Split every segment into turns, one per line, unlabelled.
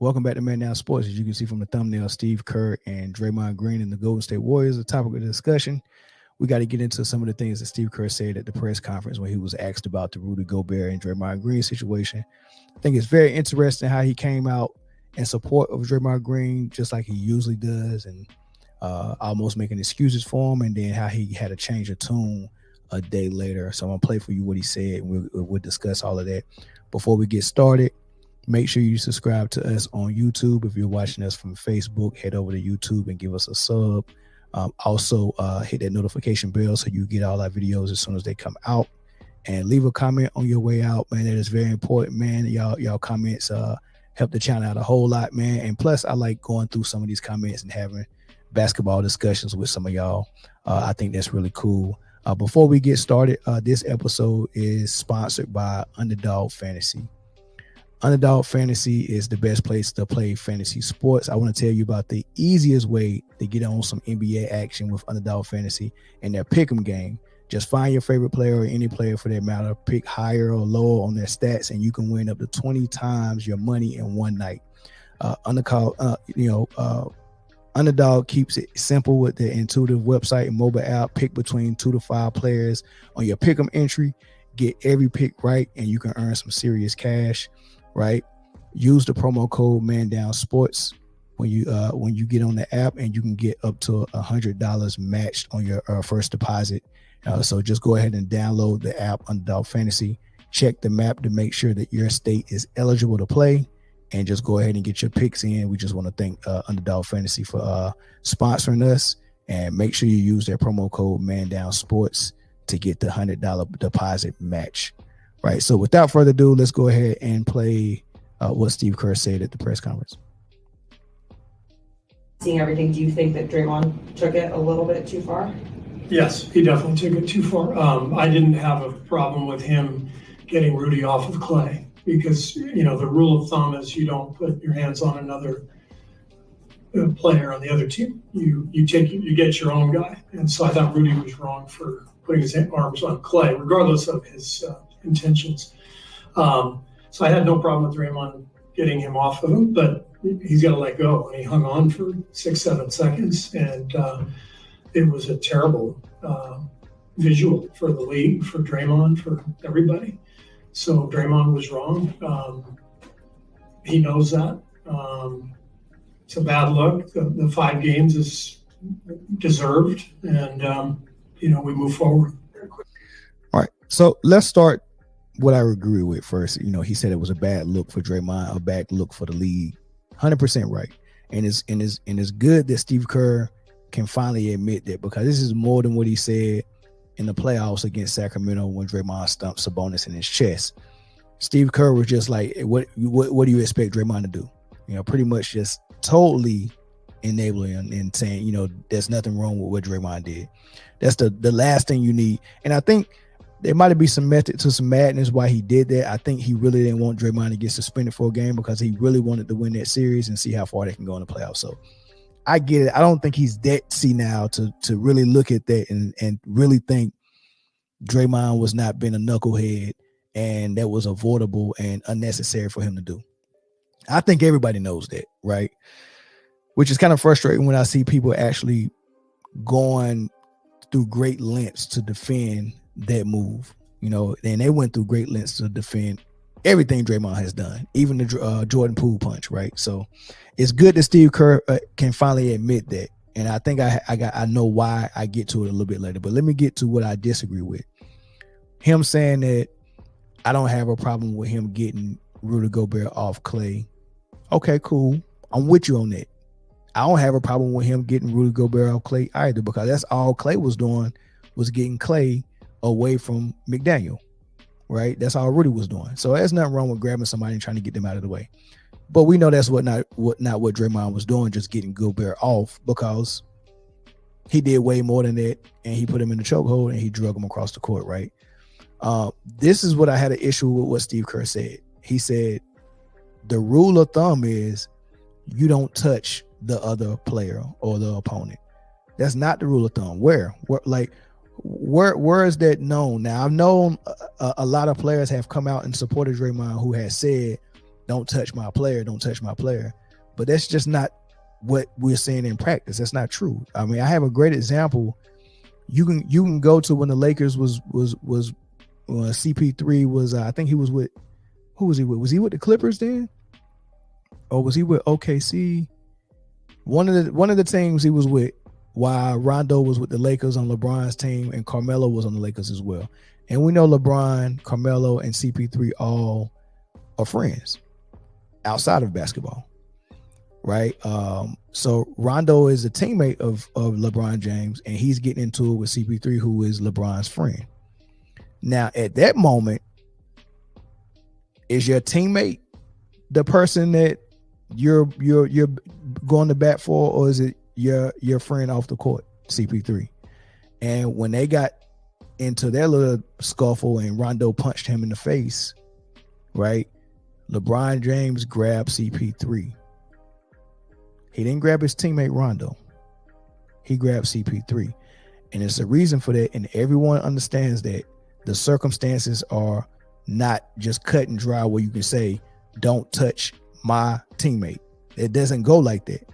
Welcome back to Man Down Sports. As you can see from the thumbnail, Steve Kerr and Draymond Green and the Golden State Warriors, the topic of the discussion. We got to get into some of the things that Steve Kerr said at the press conference when he was asked about the Rudy Gobert and Draymond Green situation. I think it's very interesting how he came out in support of Draymond Green, just like he usually does, and almost making excuses for him, and then how he had to change a tune a day later. So I'm going to play for you what he said, and we'll discuss all of that. Before we get started, make sure you subscribe to us on YouTube. If you're watching us from Facebook, head over to YouTube and give us a sub. Also, hit that notification bell so you get all our videos as soon as they come out. And leave a comment on your way out, man. That is very important, man. Y'all comments help the channel out a whole lot, man. And plus, I like going through some of these comments and having basketball discussions with some of y'all. I think that's really cool. Before we get started, this episode is sponsored by Underdog Fantasy. Underdog Fantasy is the best place to play fantasy sports. I want to tell you about the easiest way to get on some NBA action with Underdog Fantasy and their pick'em game. Just find your favorite player or any player for that matter, pick higher or lower on their stats, and you can win up to 20 times your money in one night. Underdog keeps it simple with their intuitive website and mobile app. Pick between 2 to 5 players on your pick'em entry. Get every pick right, and you can earn some serious cash. Right, use the promo code ManDownSports when you get on the app, and you can get up to $100 matched on your first deposit. So just go ahead and download the app Underdog Fantasy. Check the map to make sure that your state is eligible to play, and just go ahead and get your picks in. We just want to thank Underdog Fantasy for sponsoring us, and make sure you use their promo code ManDownSports to get the $100 deposit match. Right. So without further ado, let's go ahead and play what Steve Kerr said at the press conference.
Seeing everything, do you think that Draymond took it a little bit too far?
Yes, he definitely took it too far. I didn't have a problem with him getting Rudy off of Clay because, the rule of thumb is you don't put your hands on another player on the other team. You get your own guy. And so I thought Rudy was wrong for putting his arms on Clay, regardless of his intentions. So I had no problem with Draymond getting him off of him, but he's got to let go. And he hung on for 6-7 seconds, and it was a terrible visual for the league, for Draymond, for everybody. So Draymond was wrong. He knows that. It's a bad look. The 5 games is deserved, and we move forward.
All right. So let's start what I agree with first. He said it was a bad look for Draymond, a bad look for the league. 100% right. And it's good that Steve Kerr can finally admit that, because this is more than what he said in the playoffs against Sacramento when Draymond stumped Sabonis in his chest. Steve Kerr was just like, what do you expect Draymond to do? Pretty much just totally enabling and saying, there's nothing wrong with what Draymond did. That's the last thing you need. And I think there might be some method to some madness why he did that. I think he really didn't want Draymond to get suspended for a game because he really wanted to win that series and see how far they can go in the playoffs. So I get it. I don't think he's that senile to really look at that and really think Draymond was not being a knucklehead and that was avoidable and unnecessary for him to do. I think everybody knows that, right? Which is kind of frustrating when I see people actually going through great lengths to defend that move, and they went through great lengths to defend everything Draymond has done, even the Jordan Poole punch, right? So it's good that Steve Kerr can finally admit that, and I think I know why. I get to it a little bit later, but let me get to what I disagree with. Him saying that I don't have a problem with him getting Rudy Gobert off Clay. Okay, cool. I'm with you on that. I don't have a problem with him getting Rudy Gobert off Clay either, because that's all Clay was doing, was getting Clay away from McDaniel, right? That's all Rudy was doing. So there's nothing wrong with grabbing somebody and trying to get them out of the way. But we know that's not what Draymond was doing, just getting Gobert off, because he did way more than that, and he put him in the chokehold and he drug him across the court, right? This is what I had an issue with what Steve Kerr said. He said the rule of thumb is you don't touch the other player or the opponent. That's not the rule of thumb. Where is that known? Now, I've known a lot of players have come out and supported Draymond who has said don't touch my player, don't touch my player. But that's just not what we're seeing in practice. That's not true. I mean, I have a great example. You can go to when the Lakers was CP3 was I think he was with, who was he with? Was he with the Clippers then? Or was he with OKC? One of the teams he was with while Rondo was with the Lakers on LeBron's team, and Carmelo was on the Lakers as well. And we know LeBron, Carmelo, and CP3 all are friends outside of basketball, right? So Rondo is a teammate of LeBron James, and he's getting into it with CP3, who is LeBron's friend. Now, at that moment, is your teammate the person that you're going to bat for, or is it your friend off the court, CP3? And when they got into their little scuffle and Rondo punched him in the face, right? LeBron James grabbed CP3. He didn't grab his teammate Rondo. He grabbed CP3. And it's a reason for that. And everyone understands that the circumstances are not just cut and dry where you can say, don't touch my teammate. It doesn't go like that.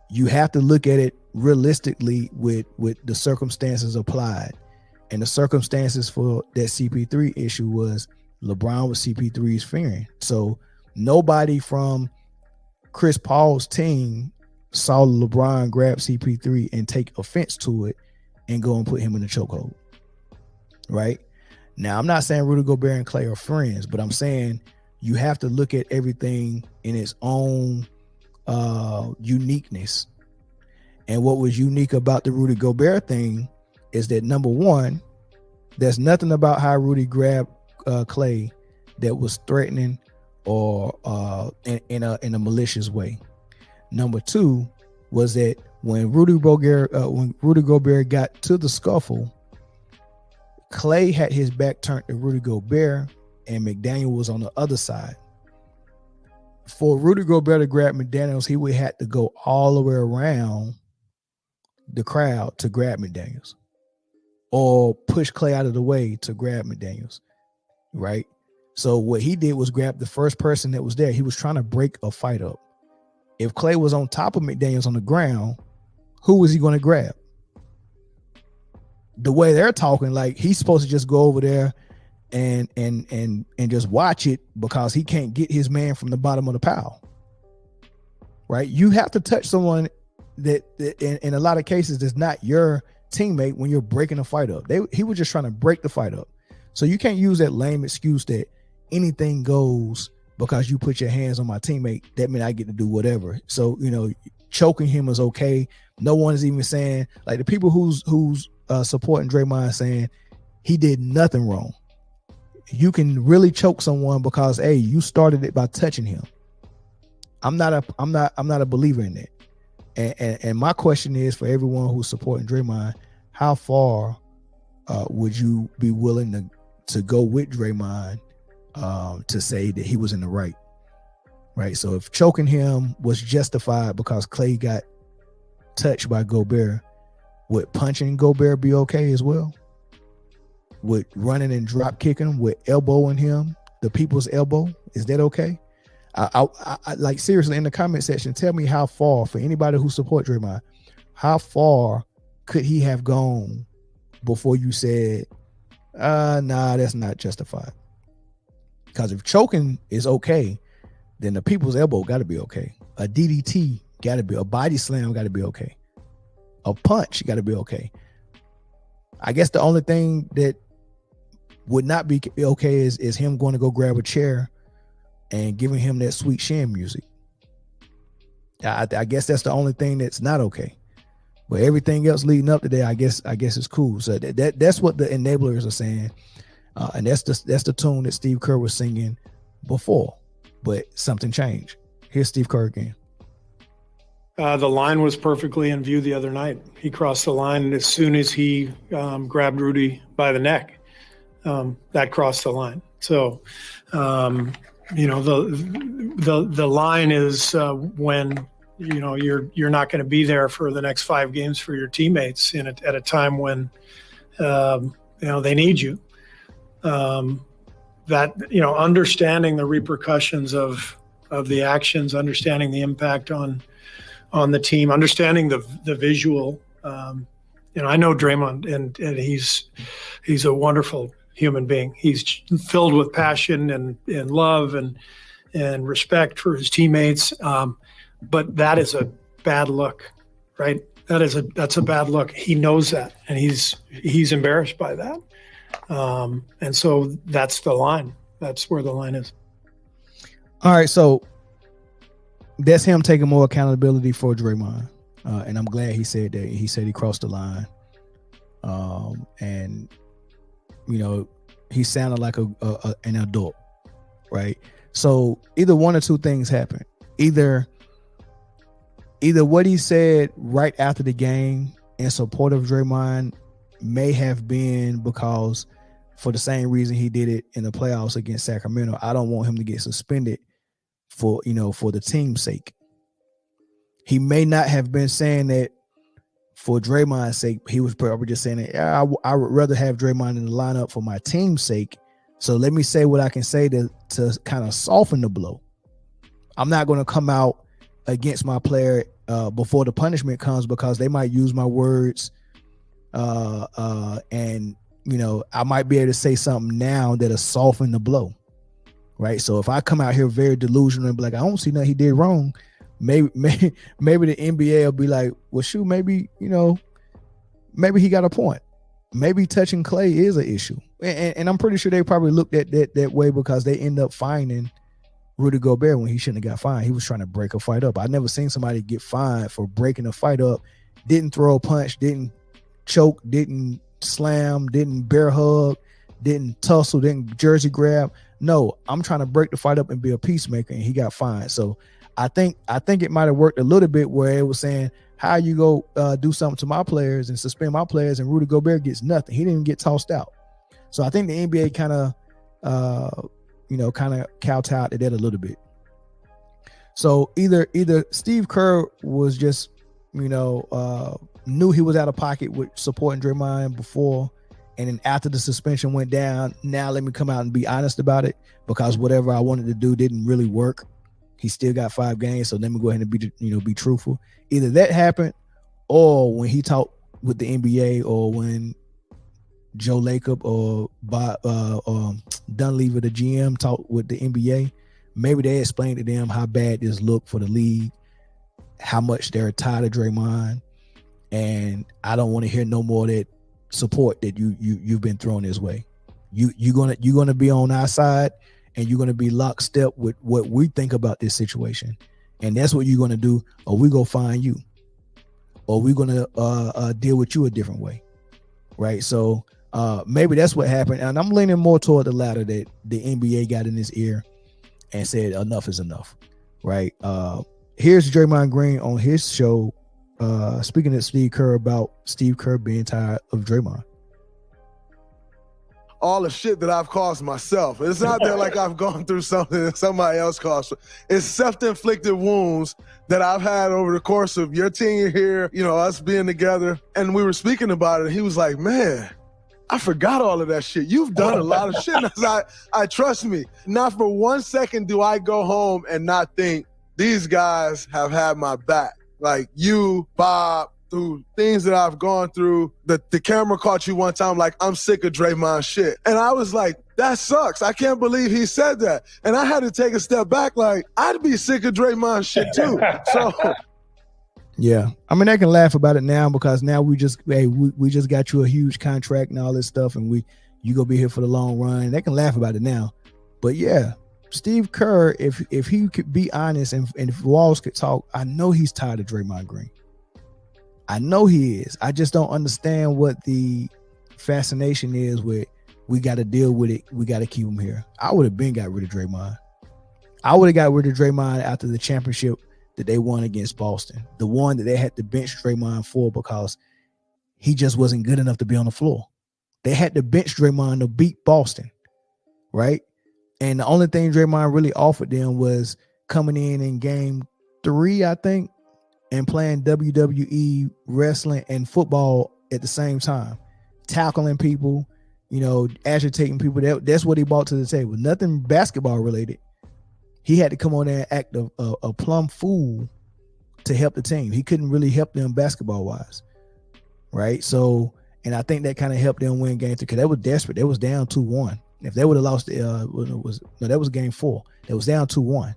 You have to look at it realistically with the circumstances applied. And the circumstances for that CP3 issue was LeBron was CP3's friend. So nobody from Chris Paul's team saw LeBron grab CP3 and take offense to it and go and put him in the chokehold. Right? Now, I'm not saying Rudy Gobert and Clay are friends, but I'm saying you have to look at everything in its own uniqueness. And what was unique about the Rudy Gobert thing is that, number one, there's nothing about how Rudy grabbed Clay that was threatening or in a malicious way. Number two was that when Rudy Gobert got to the scuffle, Clay had his back turned to Rudy Gobert and McDaniel was on the other side. For Rudy Gobert to grab McDaniels, he would have to go all the way around the crowd to grab McDaniels, or push Clay out of the way to grab McDaniels, right? So what he did was grab the first person that was there. He was trying to break a fight up. If Clay was on top of McDaniels on the ground, who was he going to grab? The way they're talking, like he's supposed to just go over there and just watch it because he can't get his man from the bottom of the pile, right? You have to touch someone that in a lot of cases is not your teammate when you're breaking a fight up. He was just trying to break the fight up. So you can't use that lame excuse that anything goes because you put your hands on my teammate. That means I get to do whatever. So, choking him is okay. No one is even saying, like, the people who's supporting Draymond saying he did nothing wrong. You can really choke someone because, hey, you started it by touching him. I'm not a believer in that. And my question is for everyone who's supporting Draymond, how far would you be willing to go with Draymond to say that he was in the right? Right. So if choking him was justified because Clay got touched by Gobert, would punching Gobert be okay as well? Would running and drop kicking him, with elbowing him, the people's elbow, is that okay? I like, seriously, in the comment section, tell me how far, for anybody who supports Draymond, how far could he have gone before you said, nah, that's not justified? Because if choking is okay, then the people's elbow got to be okay. A DDT got to be, a body slam got to be okay. A punch got to be okay. I guess the only thing that would not be okay is him going to go grab a chair and giving him that sweet shin music. I guess that's the only thing that's not okay. But everything else leading up to that, I guess it's cool. So that's what the enablers are saying, and that's the tune that Steve Kerr was singing before. But something changed. Here's Steve Kerr again.
The line was perfectly in view the other night. He crossed the line as soon as he grabbed Rudy by the neck. That crossed the line. So, the line is when you're not going to be there for the next 5 games for your teammates at a time when they need you. that, understanding the repercussions of the actions, understanding the impact on the team, understanding the visual. I know Draymond, and he's a wonderful human being. He's filled with passion and love and respect for his teammates. But that is a bad look, right? That's a bad look. He knows that, and he's embarrassed by that. And so that's the line. That's where the line is.
All right, so that's him taking more accountability for Draymond, and I'm glad he said that. He said he crossed the line, and he sounded like an adult, right? So either one or two things happen. Either what he said right after the game in support of Draymond may have been because, for the same reason he did it in the playoffs against Sacramento, I don't want him to get suspended for the team's sake. He may not have been saying that for Draymond's sake. He was probably just saying that, I would rather have Draymond in the lineup for my team's sake. So let me say what I can say to kind of soften the blow. I'm not going to come out against my player before the punishment comes, because they might use my words, and I might be able to say something now that'll soften the blow, right? So if I come out here very delusional and be like, I don't see nothing he did wrong, maybe the NBA will be like, well, shoot, maybe he got a point. Maybe touching Clay is an issue, and I'm pretty sure they probably looked at that way, because they end up finding Rudy Gobert when he shouldn't have got fined. He was trying to break a fight up. I've never seen somebody get fined for breaking a fight up, didn't throw a punch, didn't choke, didn't slam, didn't bear hug, didn't tussle, didn't jersey grab. No, I'm trying to break the fight up and be a peacemaker, and he got fined. So I think it might have worked a little bit where it was saying, how you go do something to my players and suspend my players, and Rudy Gobert gets nothing. He didn't even get tossed out. So I think the NBA kind of kowtowed to that a little bit. So either Steve Kerr was just, knew he was out of pocket with supporting Draymond before, and then after the suspension went down, now let me come out and be honest about it, because whatever I wanted to do didn't really work. He still got 5 games, so let me go ahead and be truthful. Either that happened, or when he talked with the NBA, or when Joe Lacob or Dunleavy, the GM, talked with the NBA, maybe they explained to them how bad this looked for the league, how much they're tired of Draymond, and I don't want to hear no more of that support that you've been thrown this way. You're gonna be on our side, and you're gonna be lockstep with what we think about this situation, and that's what you're gonna do, or we go find you, or we're gonna deal with you a different way, right? So maybe that's what happened, and I'm leaning more toward the latter, that the NBA got in his ear and said enough is enough, right? Here's Draymond Green on his show speaking to Steve Kerr about Steve Kerr being tired of Draymond.
All the shit that I've caused myself. It's not that like I've gone through something that somebody else caused. It's self-inflicted wounds that I've had over the course of your tenure here, us being together. And we were speaking about it. He was like, man, I forgot all of that shit. You've done a lot of shit. And I trust me. Not for 1 second do I go home and not think these guys have had my back. Like you, Bob, through things that I've gone through. The camera caught you one time like, I'm sick of Draymond shit. And I was like, that sucks. I can't believe he said that. And I had to take a step back like, I'd be sick of Draymond shit too. So
yeah, I mean, they can laugh about it now, because now we just got you a huge contract and all this stuff, and you gonna be here for the long run. They can laugh about it now, but yeah, Steve Kerr, if he could be honest and if Walls could talk, I know he's tired of Draymond Green. I know he is. I just don't understand what the fascination is with. We got to deal with it. We got to keep him here. I would have got rid of Draymond. I would have got rid of Draymond after the championship that they won against Boston, the one that they had to bench Draymond for because he just wasn't good enough to be on the floor. They had to bench Draymond to beat Boston, right? And the only thing Draymond really offered them was coming in game 3, I think, and playing WWE wrestling and football at the same time, tackling people, agitating people. That's what he brought to the table. Nothing basketball related. He had to come on there and act a plumb fool to help the team. He couldn't really help them basketball wise, right? So, and I think that kind of helped them win game 3 because they were desperate. They was down 2-1. If they would have lost, that was game 4. They was down 2-1.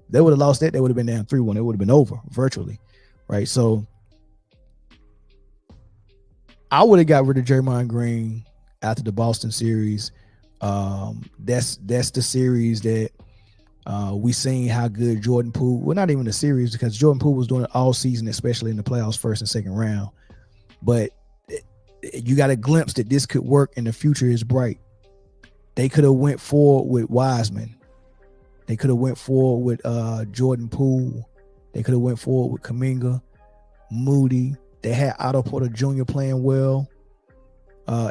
They would have lost that. They would have been down 3-1. It would have been over virtually, right? So, I would have got rid of Draymond Green after the Boston series. That's the series that we seen how good Jordan Poole. Well, not even the series because Jordan Poole was doing it all season, especially in the playoffs, first and second round. But you got a glimpse that this could work, and the future is bright. They could have went forward with Wiseman. They could have went forward with Jordan Poole. They could have went forward with Kuminga, Moody. They had Otto Porter Jr. playing well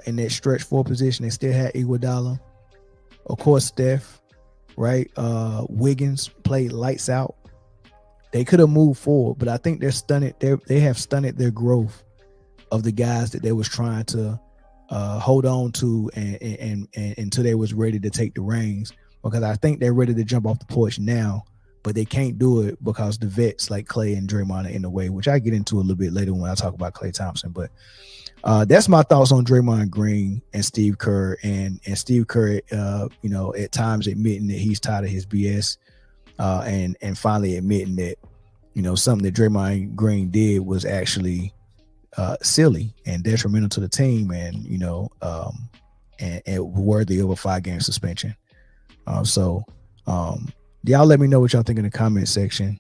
in that stretch 4 position. They still had Iguodala. Of course, Steph, right? Wiggins played lights out. They could have moved forward, but I think they're stunted. They have stunted their growth of the guys that they was trying to hold on to and until they was ready to take the reins. Because I think they're ready to jump off the porch now, but they can't do it because the vets like Klay and Draymond are in the way, which I get into a little bit later when I talk about Klay Thompson. But that's my thoughts on Draymond Green and Steve Kerr, and Steve Kerr, at times admitting that he's tired of his BS, and finally admitting that, something that Draymond Green did was actually silly and detrimental to the team, and worthy of a 5-game suspension. Y'all let me know what y'all think in the comment section.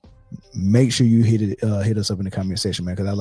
Make sure you hit us up in the comment section, man, because I like